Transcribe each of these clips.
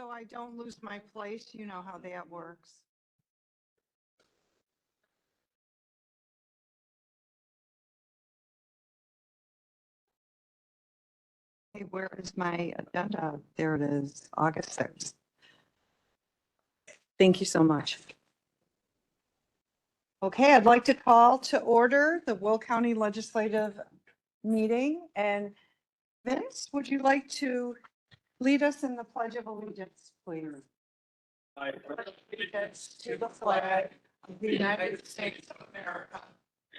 so I don't lose my place. You know how that works. Hey, where is my agenda? There it is, August 6th. Thank you so much. Okay, I'd like to call to order the Will County Legislative meeting. And Vince, would you like to lead us in the Pledge of Allegiance, please? I pledge allegiance to the flag of the United States of America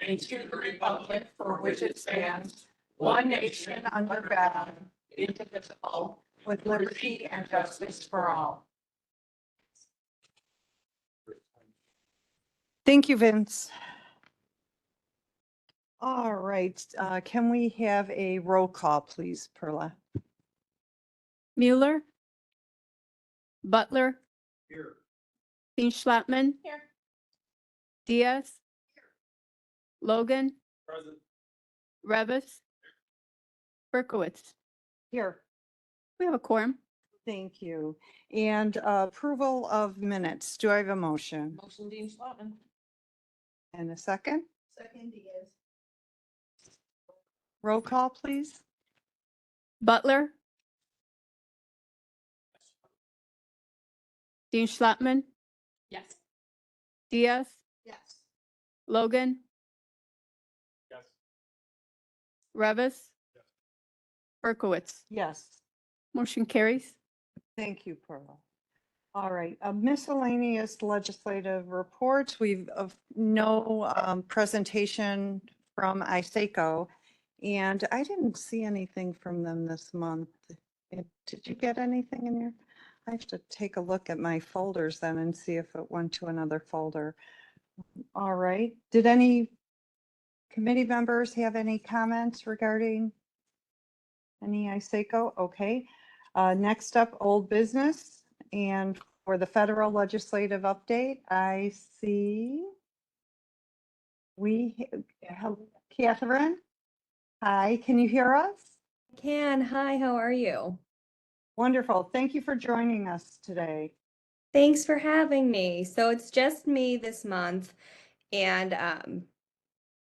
and to the republic for which it stands, one nation under God, indivisible, with liberty and justice for all. Thank you, Vince. All right, can we have a roll call, please, Perla? Mueller. Butler. Here. Schlapman. Here. Diaz. Logan. Present. Revis. Berkowitz. Here. We have a quorum. Thank you. And approval of minutes. Do I have a motion? Motion Dean Schlotman. And a second? Second Diaz. Roll call, please. Butler. Schlapman. Yes. Diaz. Yes. Logan. Yes. Revis. Berkowitz. Yes. Motion carries. Thank you, Pearl. All right, miscellaneous legislative reports. We've of no presentation from ISACO, and I didn't see anything from them this month. Did you get anything in your? I have to take a look at my folders then and see if it went to another folder. All right, did any committee members have any comments regarding any ISACO? Okay, next up, old business. And for the federal legislative update, I see Catherine. Hi, can you hear us? Hi, how are you? Wonderful. Thank you for joining us today. Thanks for having me. So it's just me this month, and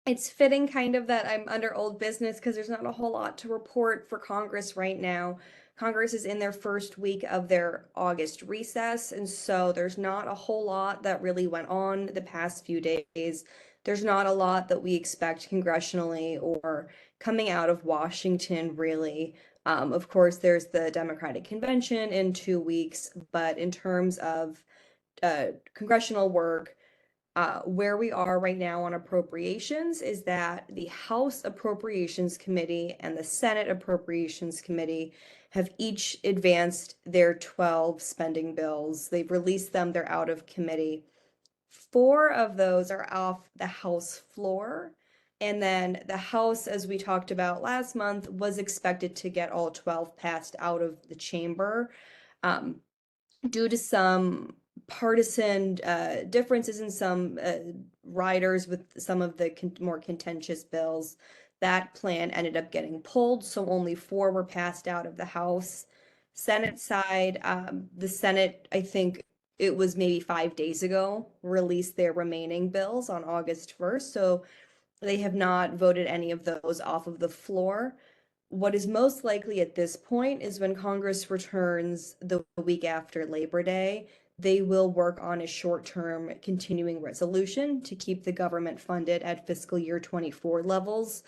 it's fitting kind of that I'm under old business because there's not a whole lot to report for Congress right now. Congress is in their first week of their August recess, and so there's not a whole lot that really went on the past few days. There's not a lot that we expect congressionally or coming out of Washington, really. Of course, there's the Democratic Convention in 2 weeks, but in terms of congressional work, where we are right now on appropriations is that the House Appropriations Committee and the Senate Appropriations Committee have each advanced their 12 spending bills. They've released them, they're out of committee. 4 of those are off the House floor. And then the House, as we talked about last month, was expected to get all 12 passed out of the chamber. Due to some partisan differences in some riders with some of the more contentious bills, that plan ended up getting pulled, so only 4 were passed out of the House. Senate side, the Senate, I think it was maybe 5 days ago, released their remaining bills on August 1st, so they have not voted any of those off of the floor. What is most likely at this point is when Congress returns the week after Labor Day, they will work on a short-term continuing resolution to keep the government funded at fiscal year 24 levels.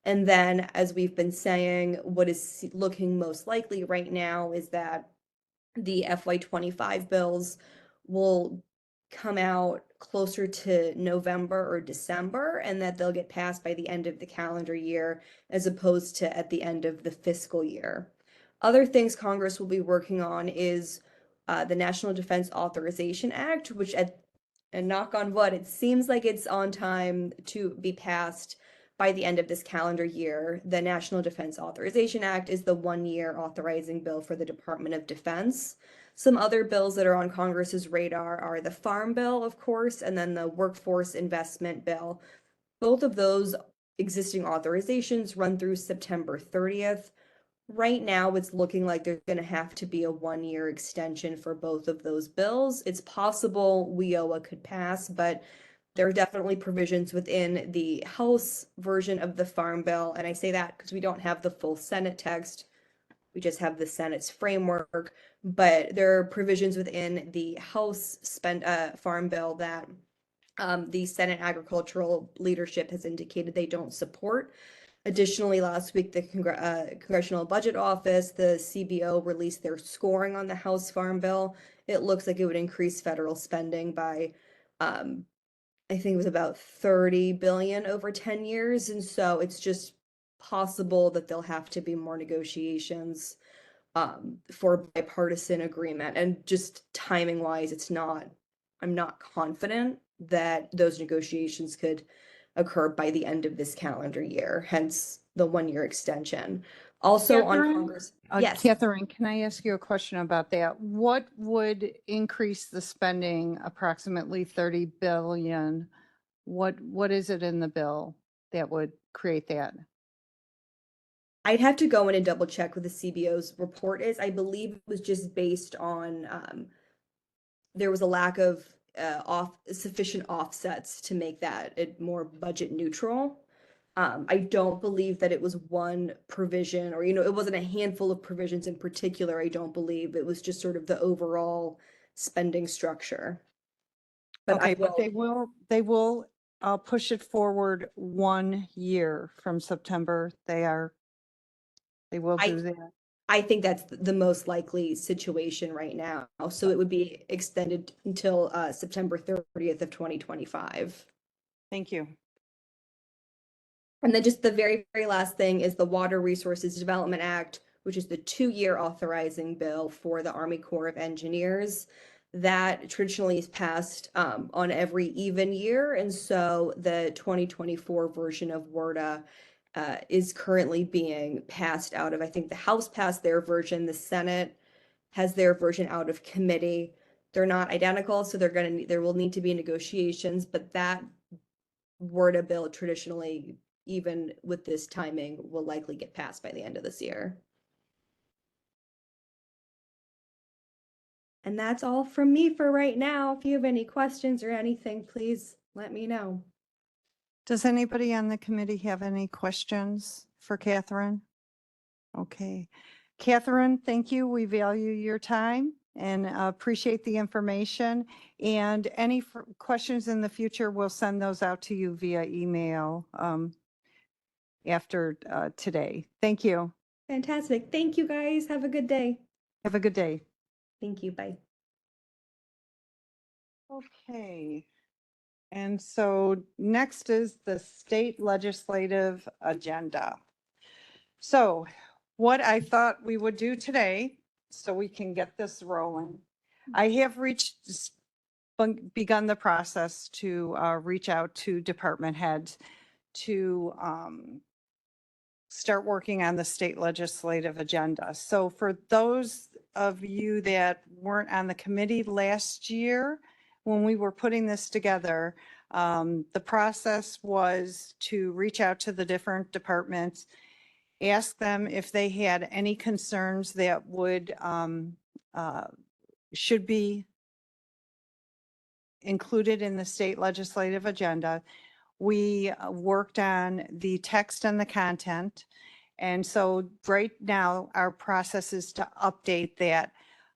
And then, as we've been saying, what is looking most likely right now is that the FY25 bills will come out closer to November or December, and that they'll get passed by the end of the calendar year as opposed to at the end of the fiscal year. Other things Congress will be working on is the National Defense Authorization Act, which and knock on wood, it seems like it's on time to be passed by the end of this calendar year. The National Defense Authorization Act is the 1-year authorizing bill for the Department of Defense. Some other bills that are on Congress's radar are the Farm Bill, of course, and then the Workforce Investment Bill. Both of those existing authorizations run through September 30th. right now it's looking like there's going to have to be a 1-year extension for both of those bills. It's possible WIOA could pass, but there are definitely provisions within the House version of the Farm Bill. And I say that because we don't have the full Senate text. We just have the Senate's framework, but there are provisions within the House Farm Bill that the Senate agricultural leadership has indicated they don't support. Additionally, last week, the Congressional Budget Office, the CBO, released their scoring on the House Farm Bill. It looks like it would increase federal spending by, I think it was about 30 billion over 10 years. And so it's just possible that there'll have to be more negotiations for bipartisan agreement. And just timing wise, I'm not confident that those negotiations could occur by the end of this calendar year, hence the 1-year extension. Also on Catherine? Congress, yes. Catherine, can I ask you a question about that? What would increase the spending approximately 30 billion? What is it in the bill that would create that? I'd have to go in and double check what the CBO's report is. I believe it was just based on there was a lack of sufficient offsets to make that it more budget neutral. I don't believe that it was one provision or, it wasn't a handful of provisions in particular. I don't believe it was just sort of the overall spending structure. But Okay, but they will push it forward 1 year from September. They will do that. I think that's the most likely situation right now. So it would be extended until September 30th of 2025. Thank you. And then just the very, very last thing is the Water Resources Development Act, which is the 2-year authorizing bill for the Army Corps of Engineers. That traditionally is passed on every even year. And so the 2024 version of WRDA is currently being passed out of, I think the House passed their version, the Senate has their version out of committee. They're not identical, so there will need to be negotiations, but that WRDA bill traditionally, even with this timing, will likely get passed by the end of this year. And that's all from me for right now. If you have any questions or anything, please let me know. Does anybody on the committee have any questions for Catherine? Okay. Catherine, thank you. We value your time and appreciate the information. And any questions in the future, we'll send those out to you via email after today. Thank you. Fantastic. Thank you guys. Have a good day. Have a good day. Thank you. Bye. Okay. And so next is the state legislative agenda. So what I thought we would do today, so we can get this rolling, I have begun the process to reach out to department heads to start working on the state legislative agenda. So for those of you that weren't on the committee last year, when we were putting this together, the process was to reach out to the different departments, ask them if they had any concerns that would should be included in the state legislative agenda. We worked on the text and the content. And so right now our process is to update that,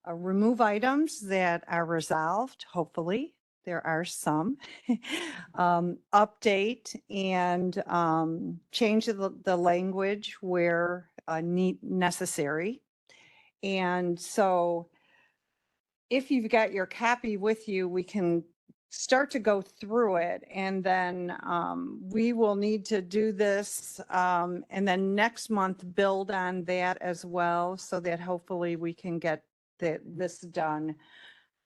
remove items that are resolved, hopefully. There are some, update and change the language where necessary. And so if you've got your copy with you, we can start to go through it, and then we will need to do this and then next month build on that as well, so that hopefully we can get this done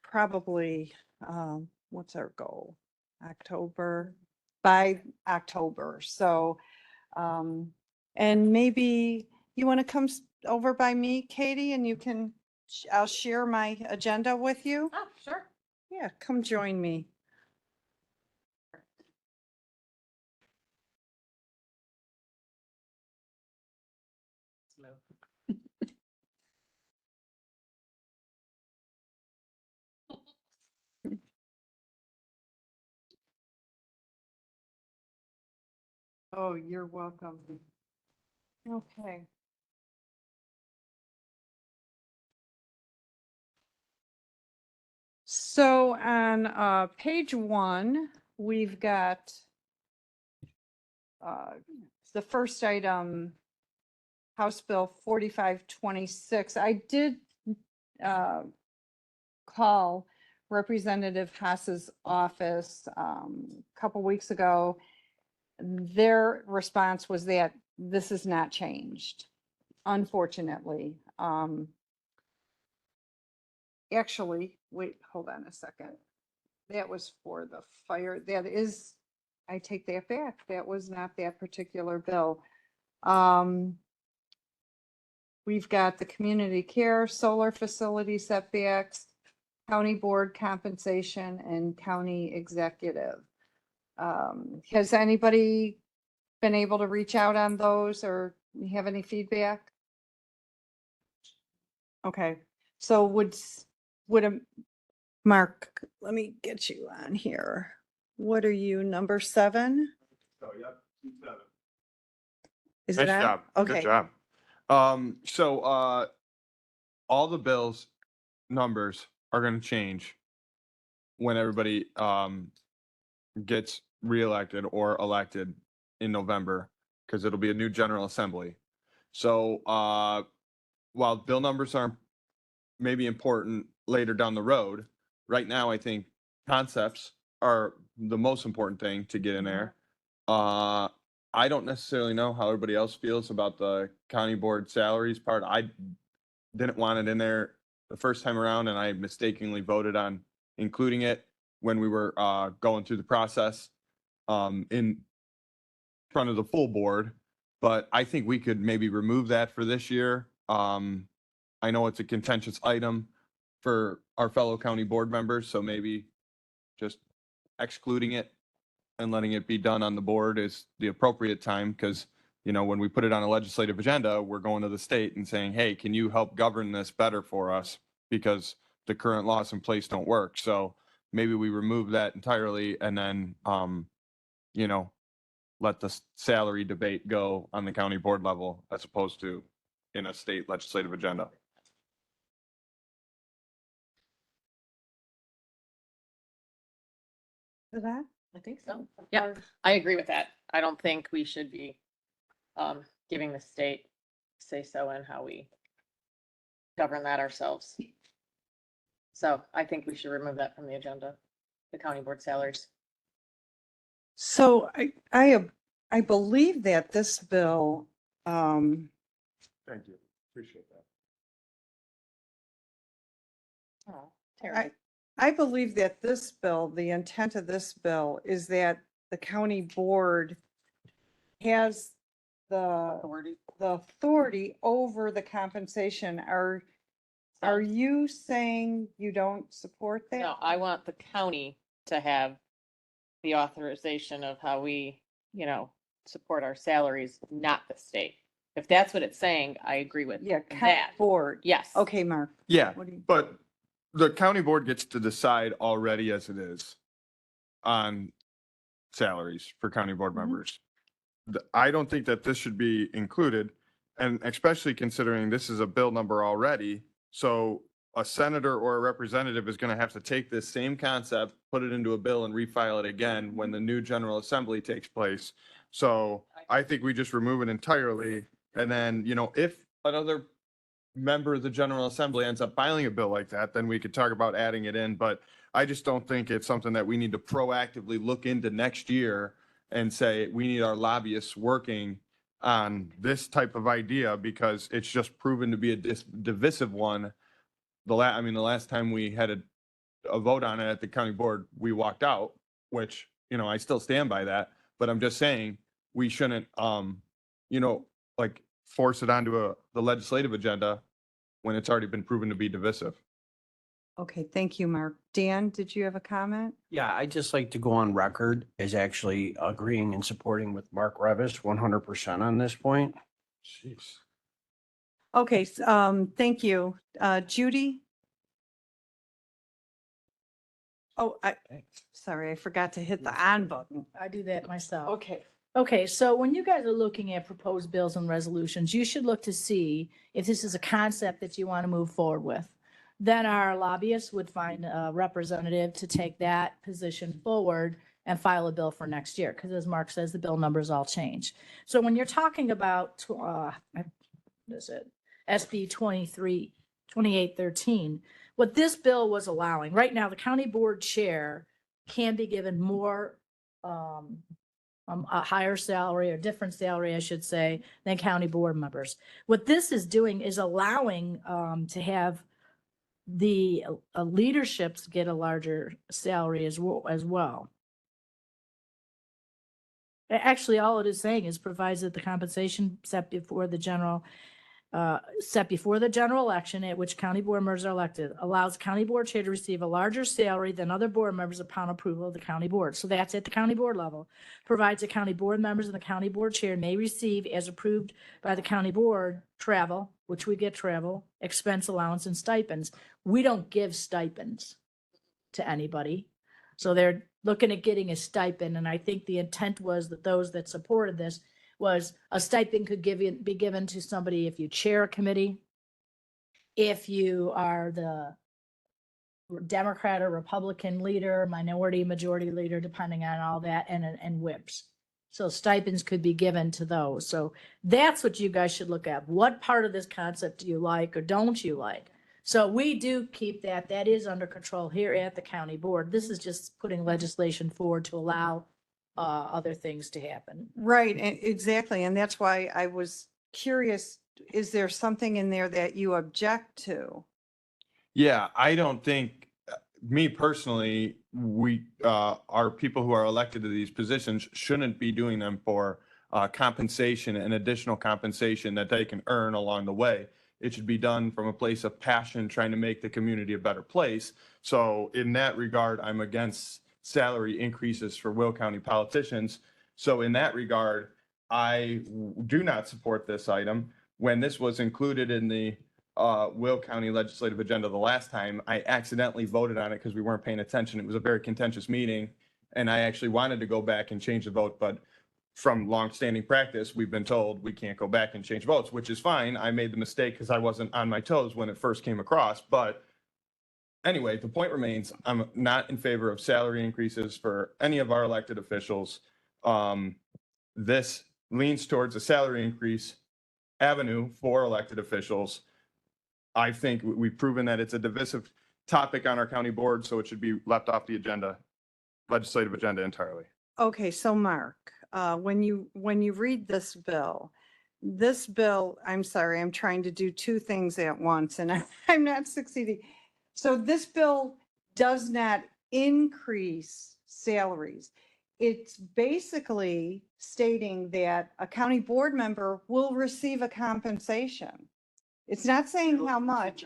probably, what's our goal? By October. So, and maybe you want to come over by me, Katie, and I'll share my agenda with you. Oh, sure. Yeah, come join me. smooth. Oh, you're welcome. Okay. So on page 1, we've got the first item, House Bill 4526. I did uh, call Representative Haas's office a couple weeks ago. Their response was that this is not changed, unfortunately. Actually, wait, hold on a second. That was for the fire. That is, I take that back. That was not that particular bill. We've got the community care, solar facility setbacks, county board compensation, and county executive. Has anybody been able to reach out on those or have any feedback? Okay, so would a, Mark, let me get you on here. What are you, number 7? Oh, yep, 7. Is it Nice on? job. Okay. Good job. All the bills numbers are going to change when everybody gets reelected or elected in November, because it'll be a new General Assembly. So while bill numbers are maybe important later down the road, right now I think concepts are the most important thing to get in there. I don't necessarily know how everybody else feels about the county board salaries part. I didn't want it in there the first time around, and I mistakenly voted on including it when we were going through the process in front of the full board. But I think we could maybe remove that for this year. I know it's a contentious item for our fellow county board members, so maybe just excluding it and letting it be done on the board is the appropriate time, because, you know, when we put it on a legislative agenda, we're going to the state and saying, hey, can you help govern this better for us? Because the current laws in place don't work. So maybe we remove that entirely and then, you know, let the salary debate go on the county board level as opposed to in a state legislative agenda. Is that? I think so. Yeah, I agree with that. I don't think we should be giving the state say so in how we govern that ourselves. So I think we should remove that from the agenda, the county board salaries. So I believe that this bill, Thank you. Appreciate that. Oh, Terry. I believe that this bill, the intent of this bill is that the county board has the authority over the compensation. Are you saying you don't support that? No, I want the county to have the authorization of how we, support our salaries, not the state. If that's what it's saying, I agree with Yeah, county that. board. Yes. Okay, Mark. Yeah, What do you? but the county board gets to decide already as it is on salaries for county board Mhm. members. I don't think that this should be included, and especially considering this is a bill number already. So a senator or a representative is going to have to take this same concept, put it into a bill and refile it again when the new General Assembly takes place. So I think we just remove it entirely. And then, you know, if another member of the General Assembly ends up filing a bill like that, then we could talk about adding it in. But I just don't think it's something that we need to proactively look into next year and say, we need our lobbyists working on this type of idea, because it's just proven to be a divisive one. The last time we had a vote on it at the county board, we walked out, which, you know, I still stand by that, but I'm just saying we shouldn't, like force it onto the legislative agenda when it's already been proven to be divisive. Okay, thank you, Mark. Dan, did you have a comment? Yeah, I'd just like to go on record as actually agreeing and supporting with Mark Revis 100% on this point. Jeez. Okay, thank you. Judy? Oh, sorry, I forgot to hit the on button. I do that myself. Okay. Okay, so when you guys are looking at proposed bills and resolutions, you should look to see if this is a concept that you want to move forward with. Then our lobbyists would find a representative to take that position forward and file a bill for next year, because as Mark says, the bill numbers all change. So when you're talking about, what is it, SB 2813, what this bill was allowing, right now, the county board chair can be given more, a higher salary or different salary, I should say, than county board members. What this is doing is allowing to have the leaderships get a larger salary as well. Actually, all it is saying is provides that the compensation set before the general election at which county board members are elected allows county board chair to receive a larger salary than other board members upon approval of the county board. So that's at the county board level. Provides that county board members and the county board chair may receive, as approved by the county board, travel, which we get travel, expense allowance, and stipends. We don't give stipends to anybody. So they're looking at getting a stipend, and I think the intent was that those that supported this was a stipend could be given to somebody if you chair a committee, if you are the Democrat or Republican leader, minority, majority leader, depending on all that, and whips. So stipends could be given to those. So that's what you guys should look at. What part of this concept do you like or don't you like? So we do keep that. That is under control here at the county board. This is just putting legislation forward to allow other things to happen. Right, exactly. And that's why I was curious, is there something in there that you object to? Yeah, I don't think, me personally, we, our people who are elected to these positions shouldn't be doing them for compensation and additional compensation that they can earn along the way. It should be done from a place of passion, trying to make the community a better place. So in that regard, I'm against salary increases for Will County politicians. So in that regard, I do not support this item. When this was included in the Will County legislative agenda the last time, I accidentally voted on it because we weren't paying attention. It was a very contentious meeting, and I actually wanted to go back and change the vote, but from longstanding practice, we've been told we can't go back and change votes, which is fine. I made the mistake because I wasn't on my toes when it first came across. But anyway, the point remains, I'm not in favor of salary increases for any of our elected officials. This leans towards a salary increase avenue for elected officials. I think we've proven that it's a divisive topic on our county board, so it should be left off the agenda, legislative agenda entirely. Okay, so Mark, when you read this bill, I'm sorry, I'm trying to do two things at once and I'm not succeeding. So this bill does not increase salaries. It's basically stating that a county board member will receive a compensation. It's not saying how much.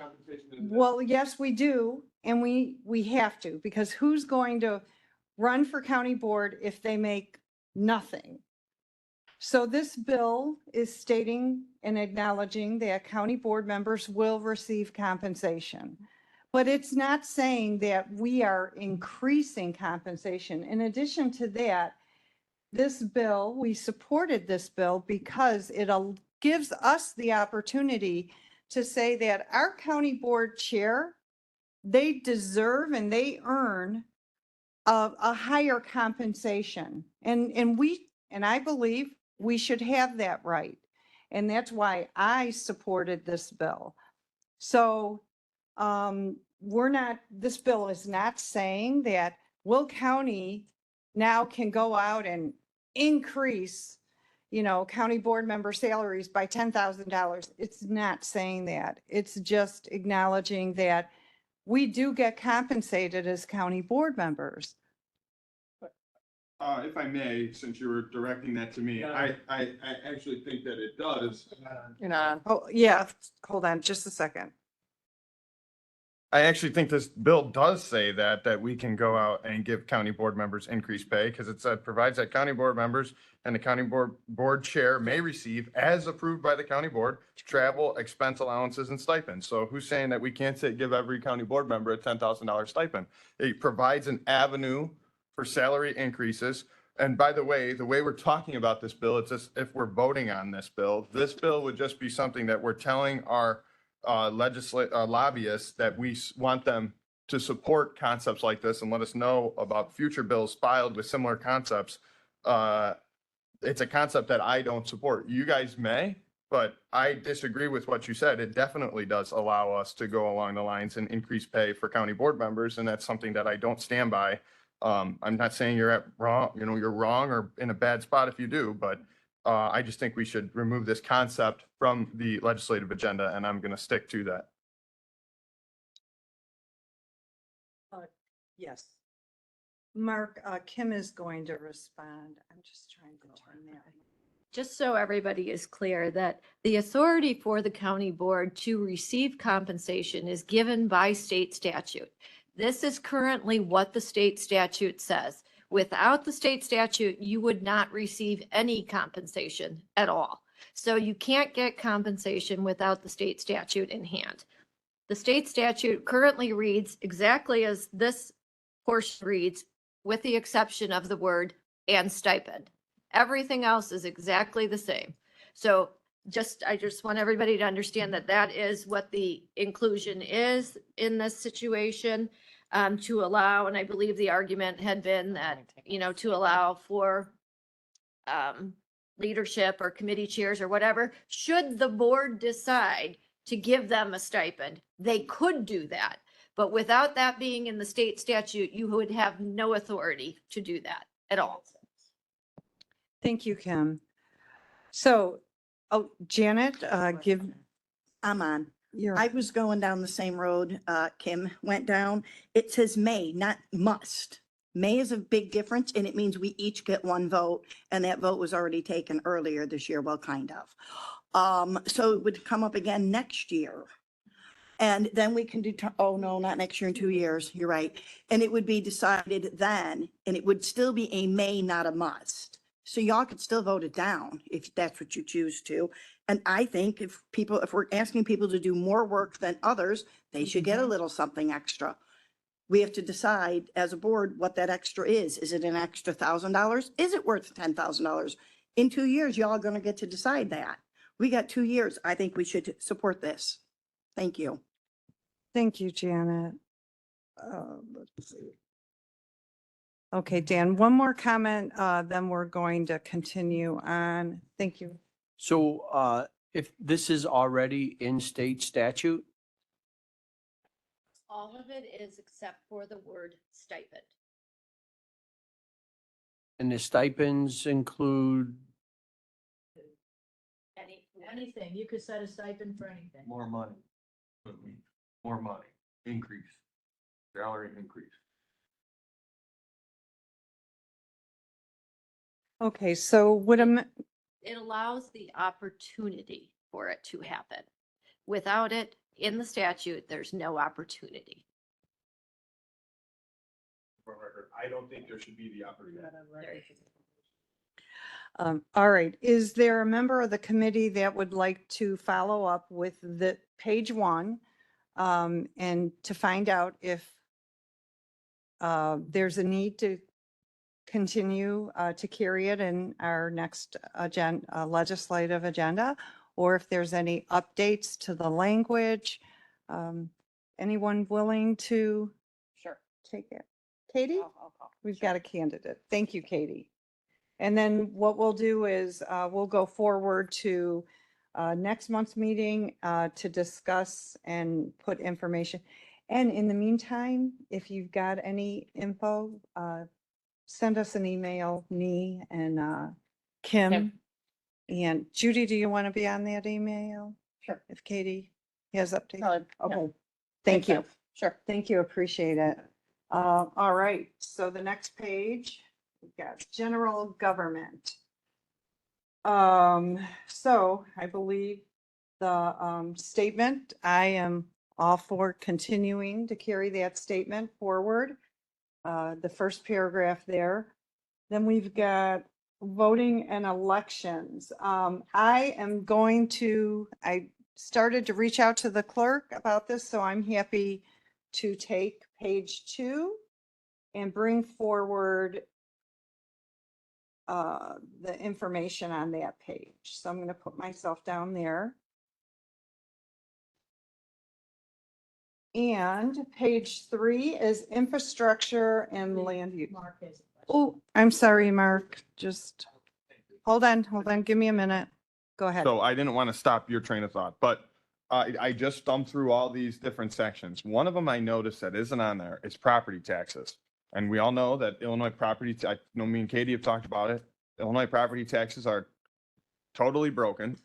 Well, yes, we do. And we have to, because who's going to run for county board if they make nothing? So this bill is stating and acknowledging that county board members will receive compensation. But it's not saying that we are increasing compensation. In addition to that, this bill, we supported this bill because it gives us the opportunity to say that our county board chair, they deserve and they earn a higher compensation. And I believe we should have that right. And that's why I supported this bill. So this bill is not saying that Will County now can go out and increase, county board member salaries by $10,000. It's not saying that. It's just acknowledging that we do get compensated as county board members. If I may, since you were directing that to me, I actually think that it does. You're not on. Oh, yeah, hold on just a second. I actually think this bill does say that we can go out and give county board members increased pay because it said provides that county board members and the county board chair may receive, as approved by the county board, travel, expense allowances and stipends. So who's saying that we can't say, give every county board member a $10,000 stipend? It provides an avenue for salary increases. And by the way we're talking about this bill, it's just, if we're voting on this bill would just be something that we're telling our lobbyists that we want them to support concepts like this and let us know about future bills filed with similar concepts. It's a concept that I don't support. You guys may, but I disagree with what you said. It definitely does allow us to go along the lines and increase pay for county board members, and that's something that I don't stand by. I'm not saying you're wrong, you're wrong or in a bad spot if you do, but I just think we should remove this concept from the legislative agenda, and I'm going to stick to that. Yes. Mark, Kim is going to respond. I'm just trying to turn that. Just so everybody is clear that the authority for the county board to receive compensation is given by state statute. This is currently what the state statute says. Without the state statute, you would not receive any compensation at all. So you can't get compensation without the state statute in hand. The state statute currently reads exactly as this portion reads, with the exception of the word "and stipend." Everything else is exactly the same. So I just want everybody to understand that that is what the inclusion is in this situation, to allow, and I believe the argument had been that, to allow for leadership or committee chairs or whatever, should the board decide to give them a stipend, they could do that. But without that being in the state statute, you would have no authority to do that at all. Thank you, Kim. So, Janet, give I'm on. your. I was going down the same road Kim went down. It says may, not must. May is a big difference, and it means we each get one vote, and that vote was already taken earlier this year, well, kind of. So it would come up again next year. And then we can oh no, not next year, in 2 years, you're right. And it would be decided then, and it would still be a may, not a must. So y'all could still vote it down if that's what you choose to. And I think if we're asking people to do more work than others, they should get a little something extra. We have to decide as a board what that extra is. Is it an extra $1,000? Is it worth $10,000? In 2 years, y'all are going to get to decide that. We got 2 years. I think we should support this. Thank you. Thank you, Janet. Let's see. Okay, Dan, one more comment, then we're going to continue on. Thank you. So if this is already in state statute, All of it is except for the word stipend. and the stipends include, Anything, you could set a stipend for anything. More money. More money. Increase. Salary increase. Okay, so It allows the opportunity for it to happen. Without it in the statute, there's no opportunity. For record, I don't think there should be the opportunity. all right, is there a member of the committee that would like to follow up with the page 1 and to find out if there's a need to continue to carry it in our next legislative agenda, or if there's any updates to the language? Anyone willing to take it? Katie? We've got a candidate. Thank you, Katie. And then what we'll do is we'll go forward to next month's meeting to discuss and put information. And in the meantime, if you've got any info, send us an email, me and Kim. And Judy, do you want to be on that email? Sure. If Katie has updates? Yeah. Okay, thank you. Sure. Thank you, appreciate it. All right, so the next page, we've got general government. So I believe the statement, I am all for continuing to carry that statement forward. The first paragraph there. Then we've got voting and elections. I started to reach out to the clerk about this, so I'm happy to take page 2 and bring forward the information on that page. So I'm going to put myself down there. And page 3 is infrastructure and land use. Oh, I'm sorry, Mark. Just hold on. Give me a minute. Go ahead. So I didn't want to stop your train of thought, but I just thumbed through all these different sections. One of them I noticed that isn't on there is property taxes. And we all know that Illinois property, I know me and Katie have talked about it. Illinois property taxes are totally broken.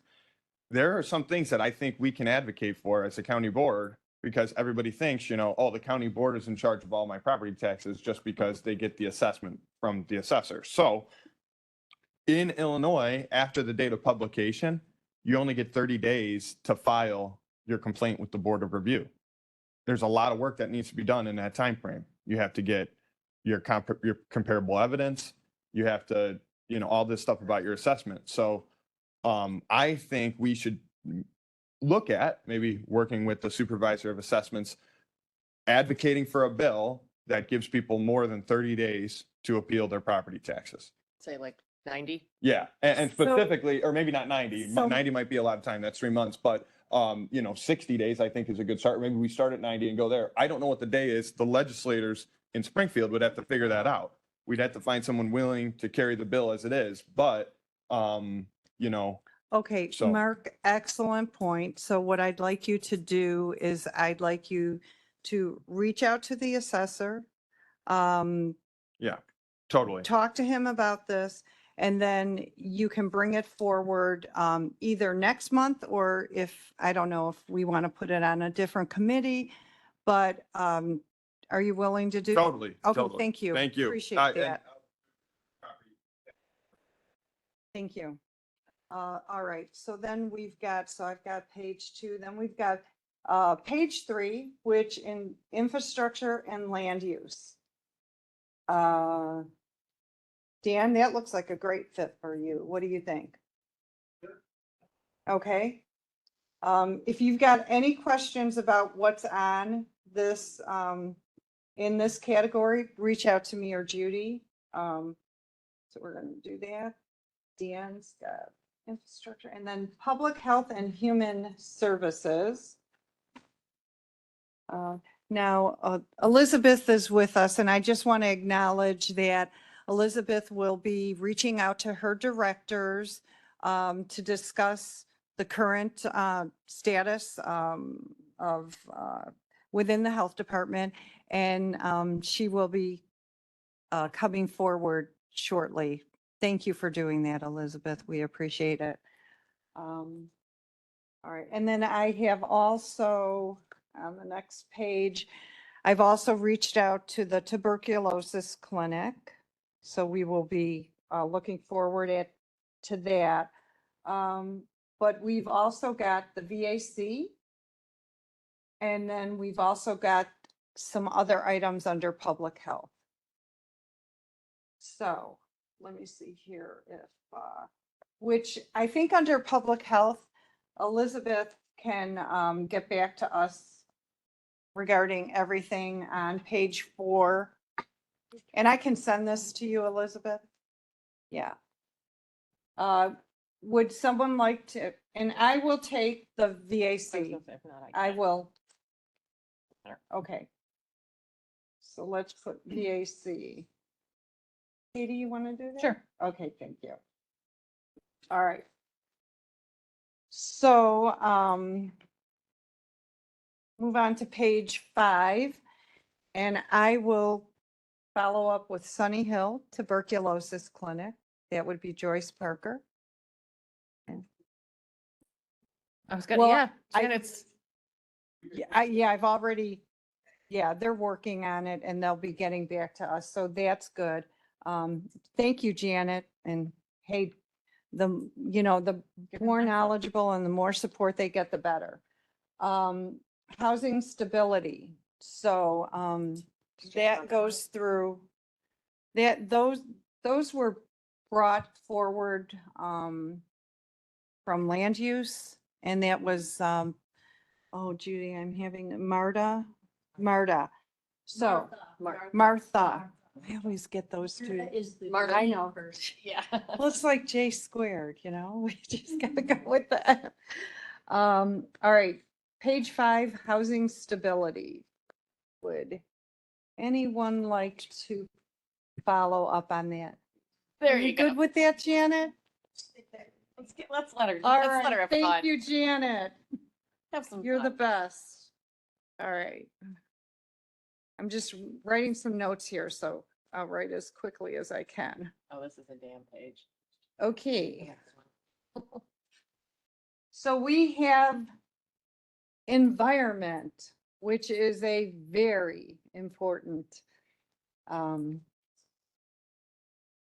There are some things that I think we can advocate for as a county board, because everybody thinks, oh, the county board is in charge of all my property taxes just because they get the assessment from the assessor. So in Illinois, after the date of publication, you only get 30 days to file your complaint with the Board of Review. There's a lot of work that needs to be done in that time frame. You have to get your comparable evidence. You have to, all this stuff about your assessment. So I think we should look at maybe working with the supervisor of assessments, advocating for a bill that gives people more than 30 days to appeal their property taxes. Say like 90? Yeah, and So- specifically, or maybe not 90, So- 90 might be a lot of time, that's 3 months, but 60 days I think is a good start. Maybe we start at 90 and go there. I don't know what the day is. The legislators in Springfield would have to figure that out. We'd have to find someone willing to carry the bill as it is, but Okay, So- Mark, excellent point. So what I'd like you to do is I'd like you to reach out to the assessor, totally. talk to him about this, and then you can bring it forward either next month, or I don't know if we want to put it on a different committee, but are you willing to do? Totally. Okay, totally. thank you. Thank you. Appreciate And- that. Thank you. All right, so then I've got page 2, then we've got page 3, which in infrastructure and land use. Dan, that looks like a great fit for you. What do you think? Okay. If you've got any questions about what's on this, in this category, reach out to me or Judy. So we're gonna do that. Dan's got infrastructure, and then public health and human services. Now, Elizabeth is with us, and I just want to acknowledge that Elizabeth will be reaching out to her directors to discuss the current status of within the health department, and she will be coming forward shortly. Thank you for doing that, Elizabeth. We appreciate it. All right, and then I have also, on the next page, I've also reached out to the tuberculosis clinic. So we will be looking forward to that. But we've also got the VAC. And then we've also got some other items under public health. So let me see here which I think under public health, Elizabeth can get back to us regarding everything on page 4. And I can send this to you, Elizabeth. Yeah. Would someone like to, and I will take the VAC. I will. Okay. So let's put VAC. Katie, you want to do that? Sure. Okay, thank you. All right. So, move on to page 5, and I will follow up with Sunny Hill Tuberculosis Clinic. That would be Joyce Parker. I was gonna, Well, yeah, I- Janet's, I've already, they're working on it and they'll be getting back to us. So that's good. Thank you, Janet. And hey, the more knowledgeable and the more support they get, the better. housing stability. So, that goes through, those were brought forward, from land use. And that was, oh Judy, I'm having Marta. So, Martha. I always get those two. I know. Yeah. Well, it's like J squared, we just gotta go with that. All right, page 5, housing stability. Would anyone like to follow up on that? There Are you go. good with that, Janet? Let's let her, All let's let her right, have thank fun. you, Janet. Have some You're the fun. best. All right. I'm just writing some notes here, so I'll write as quickly as I can. Oh, this is a damn page. Okay. So we have environment, which is a very important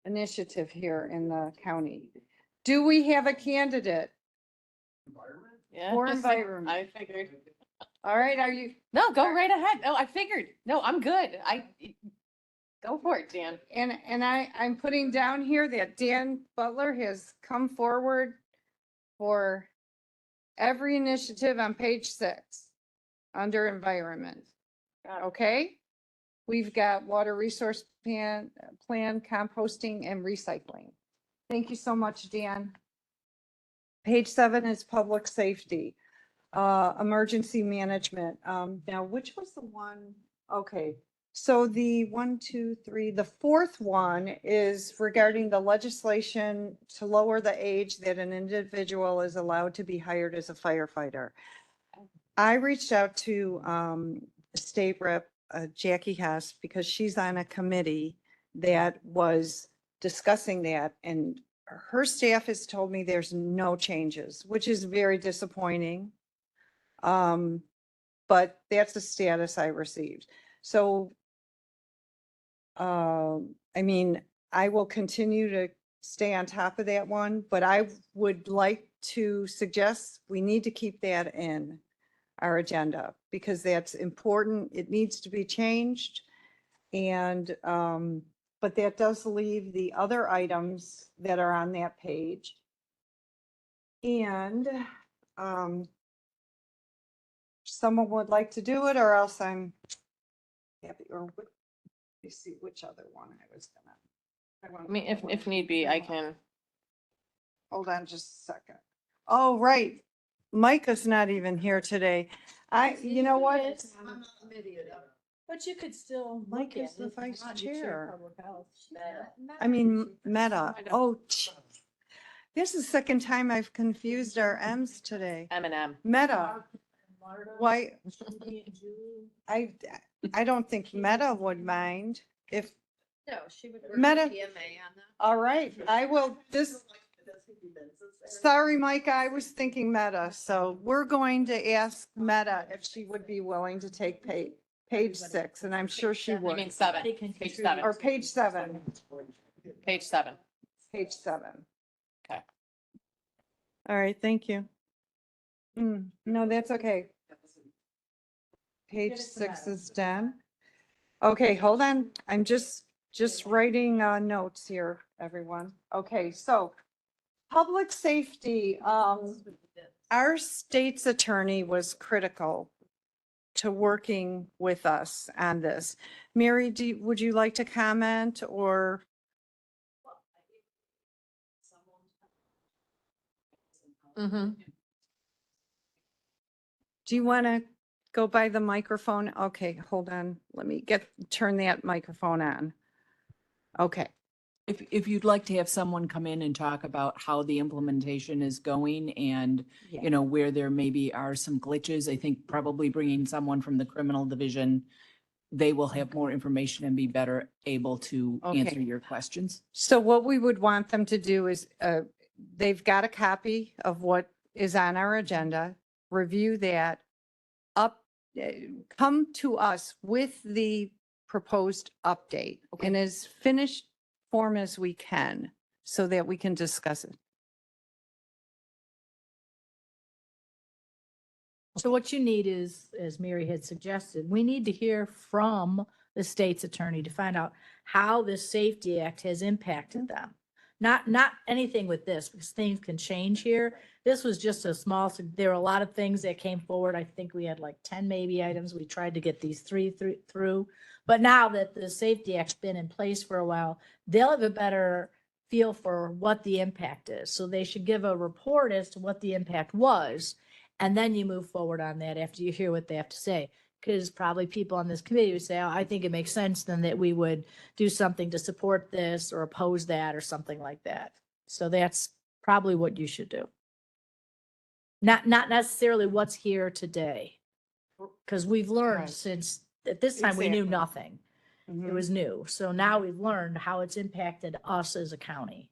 initiative here in the county. Do we have a candidate Yeah. for environment? I figured. All right, are you? No, go right ahead. No, I figured. No, I'm good. Go for it, Dan. And I'm putting down here that Dan Butler has come forward for every initiative on page 6 under environment. Okay? We've got water resource plan, composting and recycling. Thank you so much, Dan. Page 7 is public safety, emergency management. Now, which was the one? Okay. So the 1, 2, 3, the fourth one is regarding the legislation to lower the age that an individual is allowed to be hired as a firefighter. I reached out to State Rep Jackie Hess because she's on a committee that was discussing that, and her staff has told me there's no changes, which is very disappointing. But that's the status I received. So I mean, I will continue to stay on top of that one, but I would like to suggest we need to keep that in our agenda because that's important. It needs to be changed. And, but that does leave the other items that are on that page. And, someone would like to do it or else I'm happy, or let me see which other one I was gonna. I mean, if need be, I can. Hold on just a second. Oh, right. Micah's not even here today. You know what? But you could still. Mike look is at the it if you vice wanted to chair. public health. I mean, Meta. Oh, this is the second time I've confused our M's today. M&M. Meta. Why? I don't think Meta would mind if, No, she would. Meta- PMA on that. all right, I will sorry, Mike, I was thinking Meta. So we're going to ask Meta if she would be willing to take page 6, and I'm sure she I mean, would. 7. They can Page contribute. 7. Or page 7, Page 7. page 7. Okay. All right, thank you. No, that's okay. Page 6 is done. Okay, hold on. I'm just writing notes here, everyone. Okay, so public safety, our state's attorney was critical to working with us on this. Mary, would you like to comment or? Mm-hmm. Do you want to go by the microphone? Okay, hold on. Let me turn that microphone on. Okay. If you'd like to have someone come in and talk about how the implementation is going and, Yeah. you know, where there maybe are some glitches, I think probably bringing someone from the criminal division, they will have more information and be better able to answer Okay. your questions. So what we would want them to do is, they've got a copy of what is on our agenda, review that, come to us with the proposed update in as finished form as we can so that we can discuss it. So what you need is, as Mary had suggested, we need to hear from the state's attorney to find out how this Safety Act has impacted them. Not anything with this, because things can change here. This was just a small, there were a lot of things that came forward. I think we had like 10 maybe items. We tried to get these three through. But now that the Safety Act's been in place for a while, they'll have a better feel for what the impact is. So they should give a report as to what the impact was. And then you move forward on that after you hear what they have to say. Because probably people on this committee would say, oh, I think it makes sense then that we would do something to support this or oppose that or something like that. So that's probably what you should do. Not necessarily what's here today. Because we've learned Right. since, at this time, we knew Exactly. nothing. It Mhm. was new. So now we've learned how it's impacted us as a county.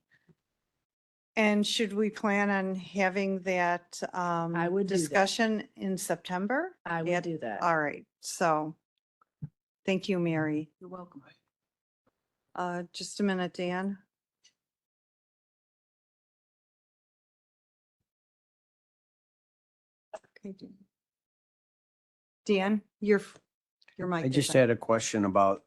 And should we plan on having that I would do that. discussion in September? I would Yeah, do that. All right, so, thank you, Mary. You're welcome. Just a minute, Dan. Okay, Dan. Dan, your mic I is just on. had a question about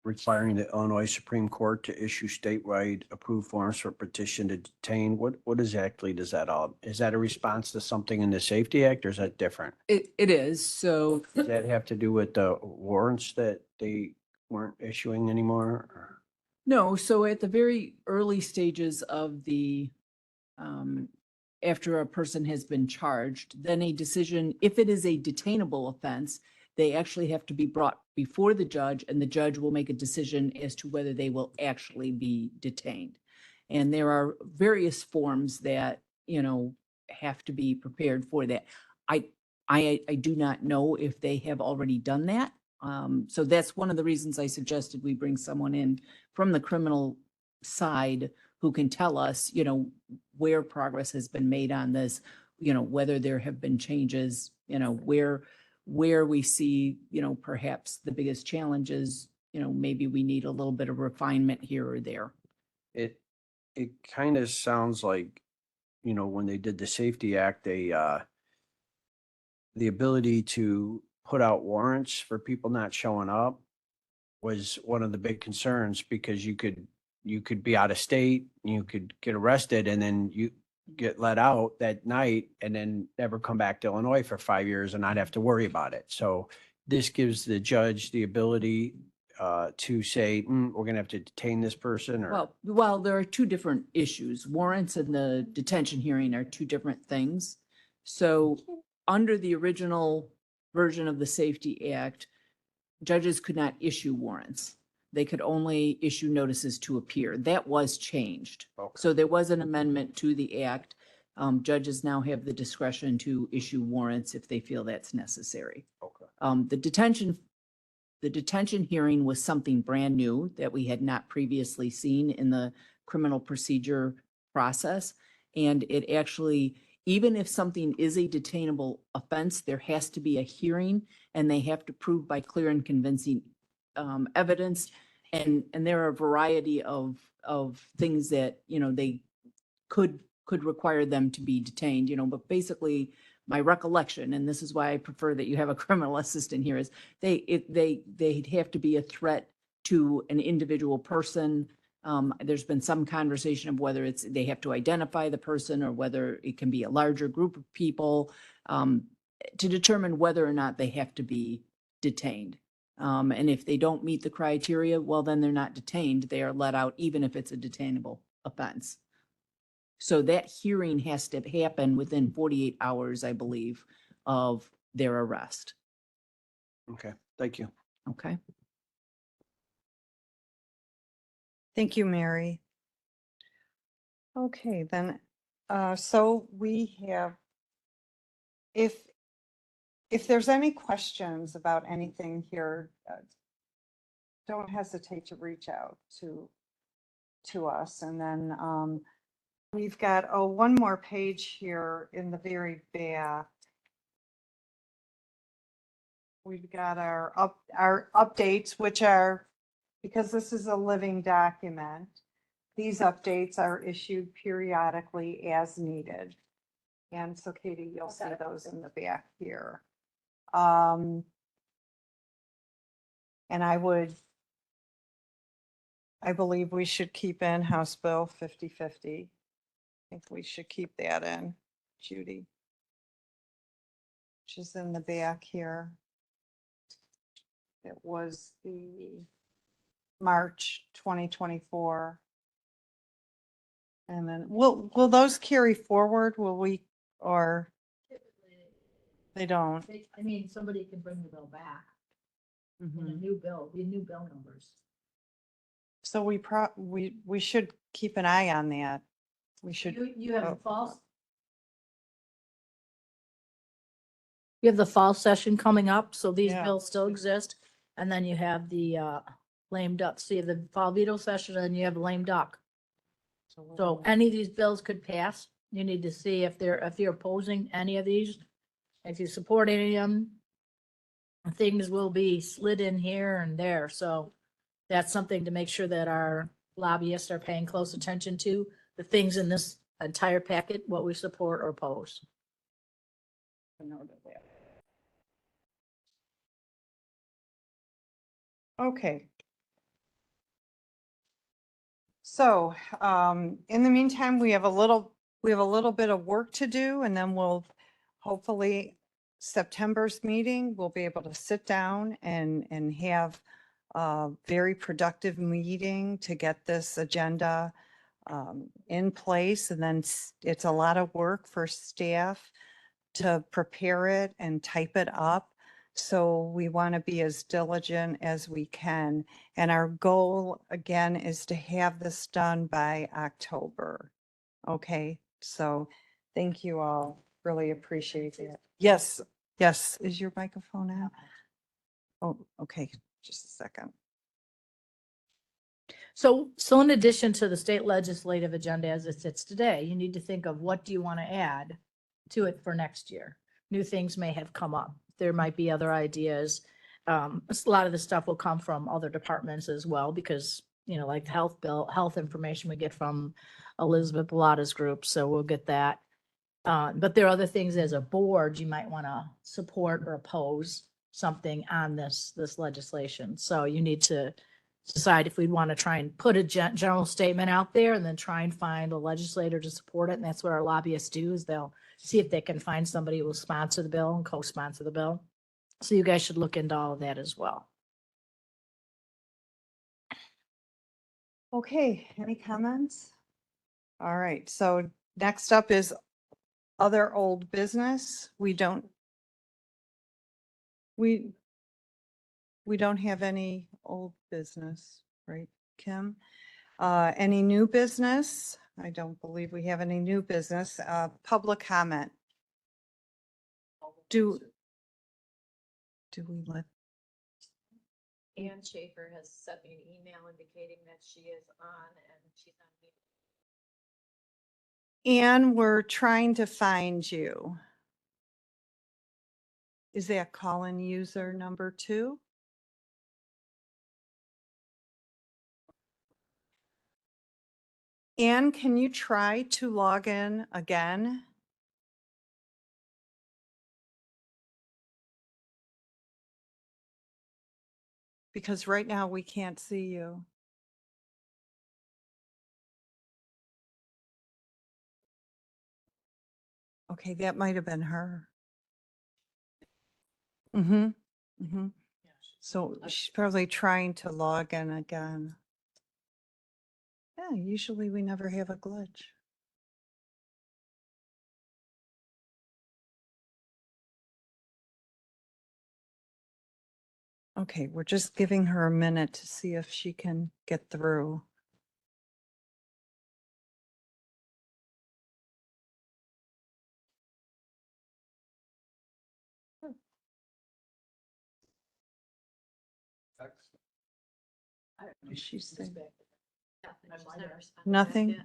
requiring the Illinois Supreme Court to issue statewide approved forms for petition to detain. What exactly does that all, is that a response to something in the Safety Act or is that different? It is. So Does that have to do with the warrants that they weren't issuing anymore? or- no, so at the very early stages of after a person has been charged, then a decision, if it is a detainable offense, they actually have to be brought before the judge and the judge will make a decision as to whether they will actually be detained. And there are various forms that, have to be prepared for that. I do not know if they have already done that. So that's one of the reasons I suggested we bring someone in from the criminal side who can tell us, where progress has been made on this, whether there have been changes, where we see, perhaps the biggest challenges, maybe we need a little bit of refinement here or there. It kind of sounds like, when they did the Safety Act, the ability to put out warrants for people not showing up was one of the big concerns because you could be out of state, you could get arrested and then you get let out that night and then never come back to Illinois for 5 years and not have to worry about it. So this gives the judge the ability to say, we're gonna have to detain this person or. Well, there are two different issues. Warrants and the detention hearing are two different things. So under the original version of the Safety Act, judges could not issue warrants. They could only issue notices to appear. That was changed. Okay. So there was an amendment to the act. Judges now have the discretion to issue warrants if they feel that's necessary. Okay. The detention hearing was something brand new that we had not previously seen in the criminal procedure process. And it actually, even if something is a detainable offense, there has to be a hearing and they have to prove by clear and convincing evidence. And there are a variety of things that, they could require them to be detained, but basically my recollection, and this is why I prefer that you have a criminal assistant here, is they'd have to be a threat to an individual person. There's been some conversation of whether they have to identify the person or whether it can be a larger group of people to determine whether or not they have to be detained. And if they don't meet the criteria, well, then they're not detained. They are let out, even if it's a detainable offense. So that hearing has to happen within 48 hours, I believe, of their arrest. Okay, thank you. Okay. Thank you, Mary. Okay, then, so we have, if there's any questions about anything here, don't hesitate to reach out to us. And then we've got, one more page here in the very back. We've got our updates, which are, because this is a living document, these updates are issued periodically as needed. And so Katie, you'll see Okay. those in the back here. And I believe we should keep in House Bill 5050. I think we should keep that in, Judy. Which is in the back here. It was the March 2024. And then will those carry forward? Will we, or they don't? I mean, somebody can bring the bill back in a Mhm. new bill, the new bill numbers. So we should keep an eye on that. We should. You have oh, the fall. You have the fall session coming up, so these Yeah. bills still exist. And then you have the lame duck. So you have the fall veto session and you have lame duck. So any of these bills could pass. You need to see if you're opposing any of these. If you support any of them, things will be slid in here and there. So that's something to make sure that our lobbyists are paying close attention to, the things in this entire packet, what we support or oppose. Okay. So, in the meantime, we have a little bit of work to do, and then we'll hopefully September's meeting, we'll be able to sit down and have a very productive meeting to get this agenda in place. And then it's a lot of work for staff to prepare it and type it up. So we want to be as diligent as we can. And our goal, again, is to have this done by October. Okay, so thank you all. Really appreciate it. Yes, yes. Is your microphone on? Oh, okay, just a second. So in addition to the state legislative agenda as it sits today, you need to think of what do you want to add to it for next year? New things may have come up. There might be other ideas. A lot of the stuff will come from other departments as well, because, like the health bill, health information we get from Elizabeth Bellata's group, so we'll get that. But there are other things as a board you might want to support or oppose something on this legislation. So you need to decide if we'd want to try and put a general statement out there and then try and find a legislator to support it. And that's what our lobbyists do, is they'll see if they can find somebody who will sponsor the bill and co-sponsor the bill. So you guys should look into all of that as well. Okay, any comments? All right, so next up is other old business. We don't have any old business, right, Kim? Any new business? I don't believe we have any new business. Public comment. Do we let? Ann Schaefer has sent me an email indicating that she is on and she's on mute. Anne, we're trying to find you. Is that call-in user number 2? Anne, can you try to log in again? Because right now we can't see you. Okay, that might have been her. Mm-hmm. Mm-hmm. So she's probably trying to log in again. Yeah, usually we never have a glitch. Okay, we're just giving her a minute to see if she can get through. She's saying nothing.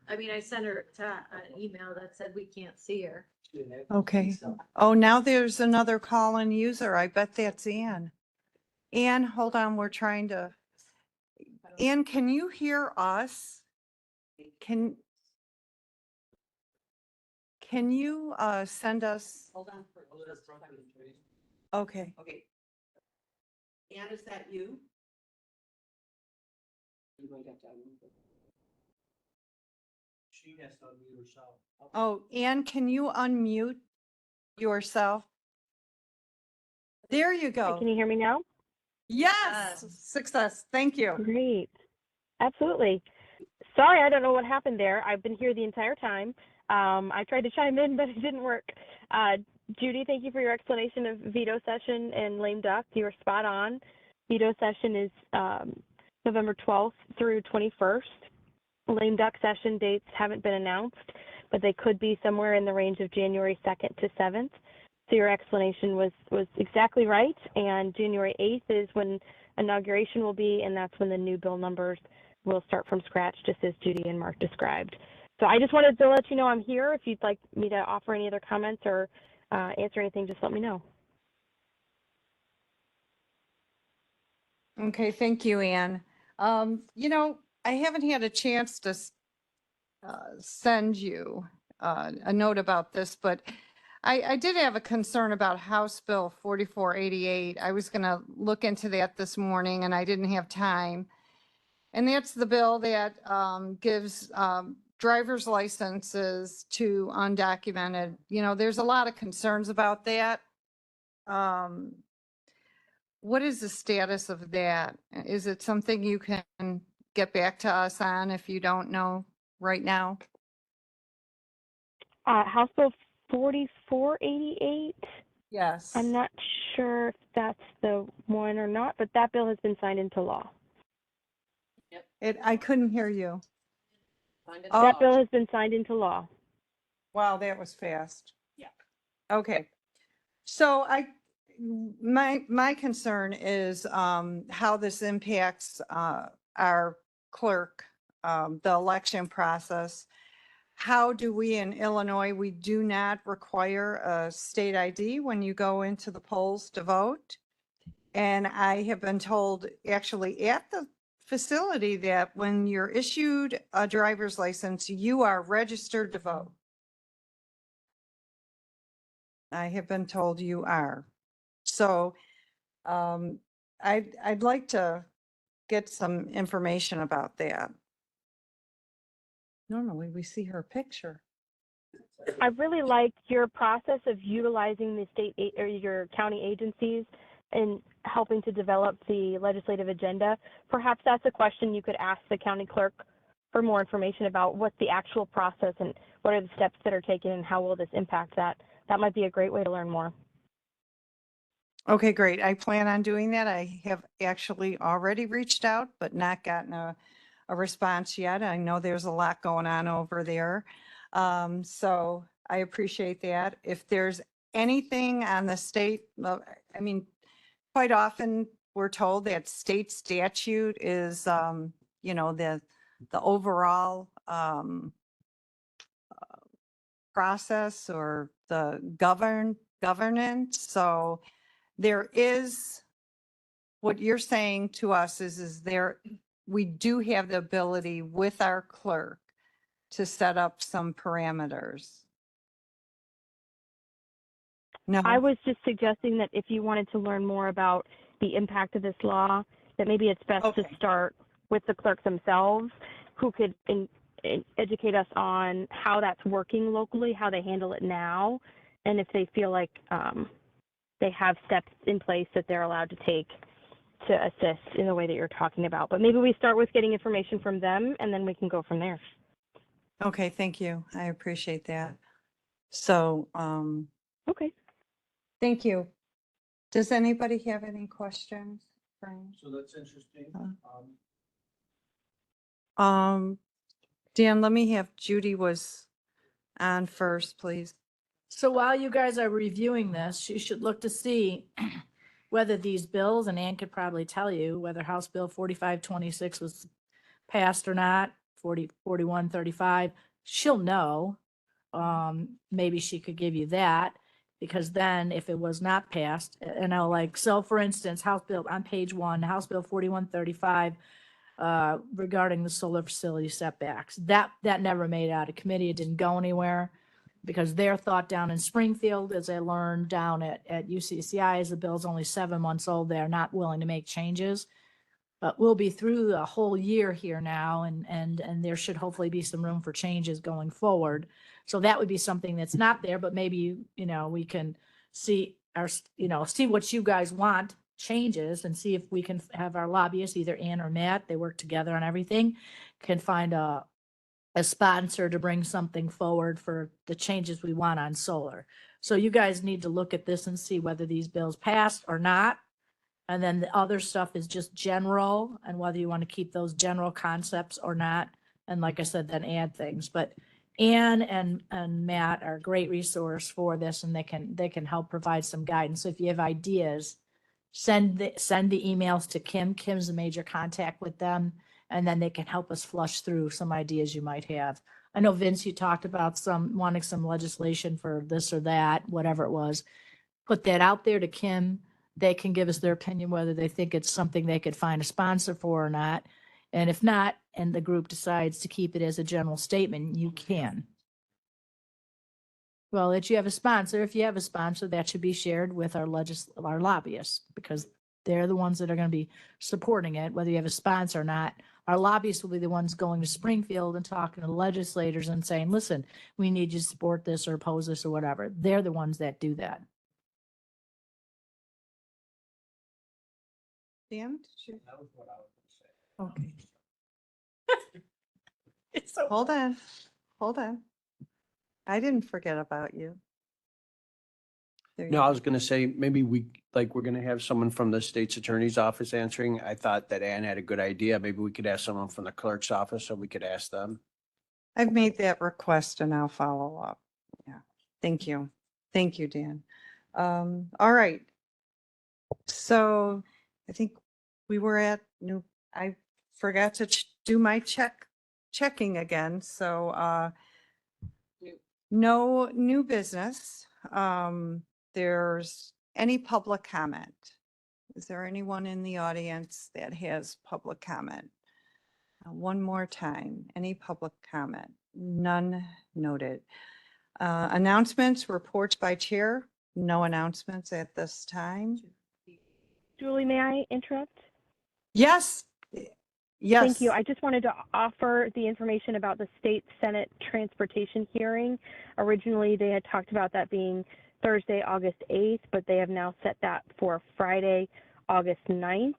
I mean, I sent her an email that said we can't see her. Okay. Oh, now there's another call-in user. I bet that's Ann. Ann, hold on, we're trying to. Ann, can you hear us? Can can you send us? Hold on. Okay. Okay. Ann, is that you? She has to unmute herself. Oh, Ann, can you unmute yourself? There you go. Can you hear me now? Yes, success. Thank you. Great. Absolutely. Sorry, I don't know what happened there. I've been here the entire time. I tried to chime in, but it didn't work. Judy, thank you for your explanation of veto session and lame duck. You were spot on. Veto session is November 12th through 21st. Lame duck session dates haven't been announced, but they could be somewhere in the range of January 2nd to 7th. So your explanation was exactly right. And January 8th is when inauguration will be, and that's when the new bill numbers will start from scratch, just as Judy and Mark described. So I just wanted to let you know I'm here. If you'd like me to offer any other comments or answer anything, just let me know. Okay, thank you, Ann. You know, I haven't had a chance to send you a note about this, but I did have a concern about House Bill 4488. I was going to look into that this morning and I didn't have time. And that's the bill that gives driver's licenses to undocumented. You know, there's a lot of concerns about that. What is the status of that? Is it something you can get back to us on if you don't know right now? House Bill 4488. Yes. I'm not sure if that's the one or not, but that bill has been signed into law. I couldn't hear you. That bill has been signed into law. Wow, that was fast. Yeah. Okay. So my concern is how this impacts our clerk, the election process. How do we in Illinois, we do not require a state ID when you go into the polls to vote. And I have been told actually at the facility that when you're issued a driver's license, you are registered to vote. I have been told you are. So I'd like to get some information about that. Normally we see her picture. I really like your process of utilizing the state or your county agencies in helping to develop the legislative agenda. Perhaps that's a question you could ask the county clerk for more information about what's the actual process and what are the steps that are taken and how will this impact that. That might be a great way to learn more. Okay, great. I plan on doing that. I have actually already reached out, but not gotten a response yet. I know there's a lot going on over there. So I appreciate that. If there's anything on the state, I mean, quite often we're told that state statute is, you know, the overall process or the governance. So there is, what you're saying to us is there, we do have the ability with our clerk to set up some parameters. No, I was just suggesting that if you wanted to learn more about the impact of this law, that maybe it's best to Okay. start with the clerks themselves, who could educate us on how that's working locally, how they handle it now, and if they feel like they have steps in place that they're allowed to take to assist in the way that you're talking about. But maybe we start with getting information from them, and then we can go from there. okay, thank you. I appreciate that. So, Okay. thank you. Does anybody have any questions? Frank? So that's interesting. Dan, let me have Judy was on first, please. So while you guys are reviewing this, you should look to see whether these bills, and Ann could probably tell you whether House Bill 4526 was passed or not, 4135. She'll know. Maybe she could give you that, because then if it was not passed, you know, like, so for instance, House Bill on page 1, House Bill 4135, regarding the solar facility setbacks, that never made it out of committee. It didn't go anywhere. because their thought down in Springfield, as I learned down at UCCI, is the bill's only 7 months old. They're not willing to make changes. But we'll be through the whole year here now, and there should hopefully be some room for changes going forward. So that would be something that's not there, but maybe, we can see see what you guys want changes and see if we can have our lobbyists, either Ann or Matt, they work together on everything, can find a sponsor to bring something forward for the changes we want on solar. So you guys need to look at this and see whether these bills passed or not. And then the other stuff is just general, and whether you want to keep those general concepts or not. And like I said, then add things. But Ann and Matt are a great resource for this, and they can help provide some guidance. So if you have ideas, send the emails to Kim. Kim's a major contact with them, and then they can help us flush through some ideas you might have. I know, Vince, you talked about wanting some legislation for this or that, whatever it was. Put that out there to Kim. They can give us their opinion, whether they think it's something they could find a sponsor for or not. And if not, and the group decides to keep it as a general statement, you can. Well, that you have a sponsor, if you have a sponsor, that should be shared with our lobbyists, because they're the ones that are going to be supporting it, whether you have a sponsor or not. Our lobbyists will be the ones going to Springfield and talking to the legislators and saying, listen, we need you to support this or oppose this or whatever. They're the ones that do that. Dan, did you? That was what I was Okay. It's so Hold on. I didn't forget about you. There you No, I go. was gonna say, maybe we're gonna have someone from the state's attorney's office answering. I thought that Ann had a good idea. Maybe we could ask someone from the clerk's office, so we could ask them. I've made that request and I'll follow up. Yeah, thank you. Thank you, Dan. All right. So I think we were at I forgot to do my checking again. So no new business. There's any public comment? Is there anyone in the audience that has public comment? One more time, any public comment? None noted. Announcements, reports by chair? No announcements at this time. Julie, may I interrupt? Yes. Yes. Thank you. I just wanted to offer the information about the state Senate transportation hearing. Originally, they had talked about that being Thursday, August 8th, but they have now set that for Friday, August 9th.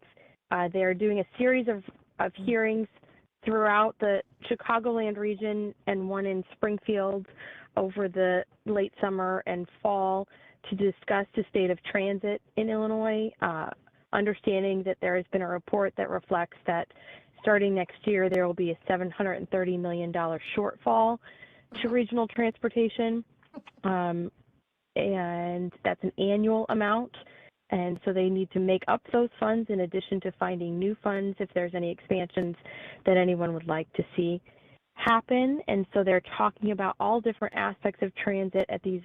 They're doing a series of hearings throughout the Chicagoland region and one in Springfield over the late summer and fall to discuss the state of transit in Illinois, understanding that there has been a report that reflects that starting next year, there will be a $730 million shortfall to regional transportation. And that's an annual amount. And so they need to make up those funds in addition to finding new funds if there's any expansions that anyone would like to see happen. And so they're talking about all different aspects of transit at these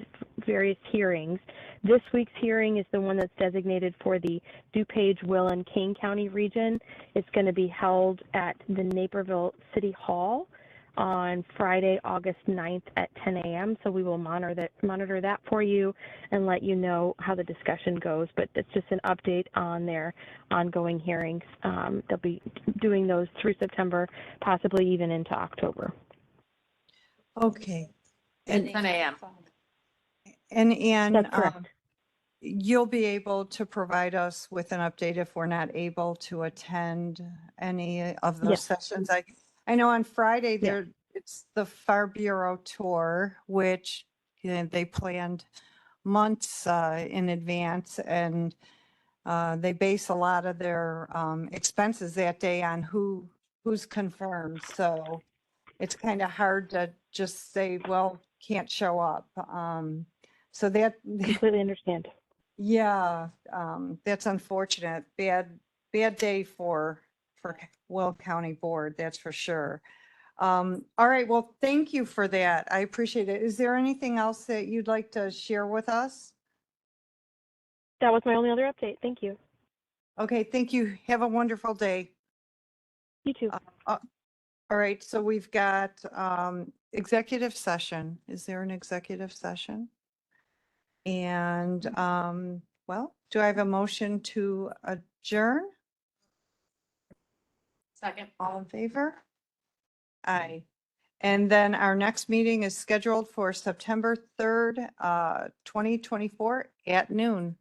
various hearings. This week's hearing is the one that's designated for the DuPage, Will, and Kane County region. It's going to be held at the Naperville City Hall on Friday, August 9th at 10 a.m. So we will monitor that for you and let you know how the discussion goes. But it's just an update on their ongoing hearings. They'll be doing those through September, possibly even into October. Okay. At 10 a.m. And That's correct. you'll be able to provide us with an update if we're not able to attend any of those Yes. sessions. I know on Friday it's the Far Bureau tour, which they planned months in advance, and they base a lot of their expenses that day on who's confirmed. So it's kind of hard to just say, well, can't show up. So that Completely understand. yeah, that's unfortunate. Bad day for Will County Board, that's for sure. All right, well, thank you for that. I appreciate it. Is there anything else that you'd like to share with us? That was my only other update. Thank you. Okay, thank you. Have a wonderful day. You too. All All right, so we've got executive session. Is there an executive session? And well, do I have a motion to adjourn? Second. All in favor? Aye. And then our next meeting is scheduled for September 3rd, 2024 at noon.